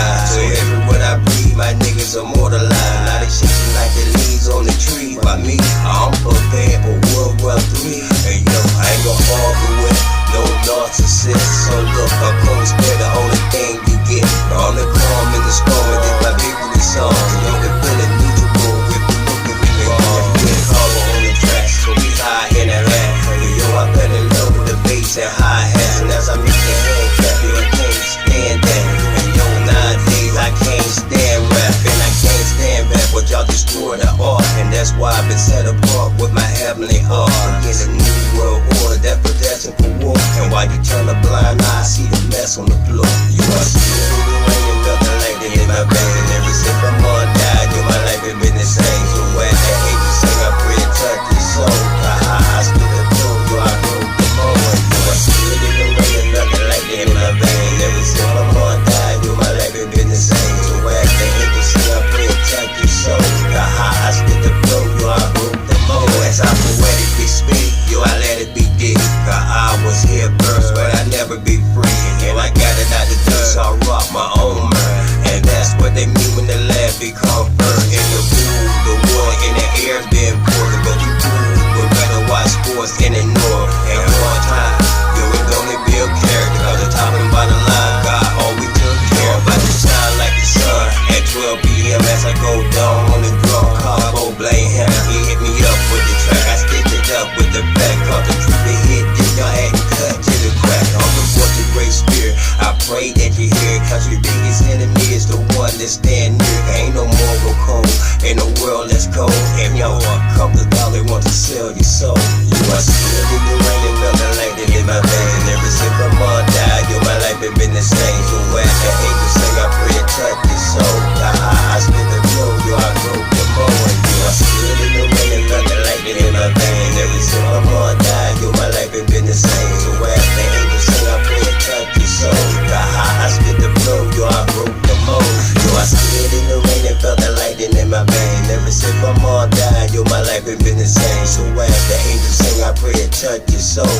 eyes. So everywhere I breathe, my niggas immortalized. Now they shaking like the leaves on the tree. By me, I'm prepared for World War III. And yo, I ain't gon' argue with no narcissist. So look, a cold spare the only thing you get. All the calm in the storm, and it's my victory song. You can feel it neutral if you look at me wrong. With cover on the track, so we high in the rap. Yo, I fell in love with the bass and hi-hats. And as I make the hand clap, yo, I can't stand that. And yo, nowadays I can't stand rap. And I can't stand rap, but y'all destroy the art. And that's why I've been set apart with my heavenly heart. Against a new world order that protects for war. And while you turn a blind eye, I see the mess on the floor. You are still in the rain and nothing like that in my vein. And ever since my mom died, yo, my life has been the same. So when I hate you sing, I pray and touch your soul. I spit the flow, yo, I go the moment. Yo, I still in the rain and nothing like that in my vein. Ever since my mom died, yo, my life has been the same. So when I hate you sing, I pray and touch your soul. I spit the flow, yo, I go the moment. As I poetically speak, yo, I let it be deep. I was here first, but I never be free. And I got it out the dirt, so I rock my own murder. And that's what they mean when the lab become first. In the pool, the war in the air's been important, but you fool would rather watch sports and ignore. And one time, yo, it only be a character, cause the top and bottom line, God always took care. About to shine like the sun at 12 p.m. as I go down on the drum. Carbo blame him, he hit me up with the track. I stitched it up with the back, cause the truth it hit, then y'all had to cut to the crack. I'm the voice of great spirit, I pray that you hear it, cause your biggest enemy is the one that stand near. Ain't no moral code in a world that's cold. And yo, a couple of dollars want to sell your soul. You are still in the rain and nothing like that in my vein. And ever since my mom died, yo, my life has been the same. So when I hate to sing, I pray and touch your soul. I spit the flow, yo, I go the moment. You are still in the rain and nothing like that in my vein. Ever since my mom died, yo, my life has been the same. So when I hate to sing, I pray and touch your soul. I spit the flow, yo, I broke the mold. Yo, I stood in the rain and felt the lightning in my vein. Ever since my mom died, yo, my life has been the same. So as the angels sing, I pray and touch your soul.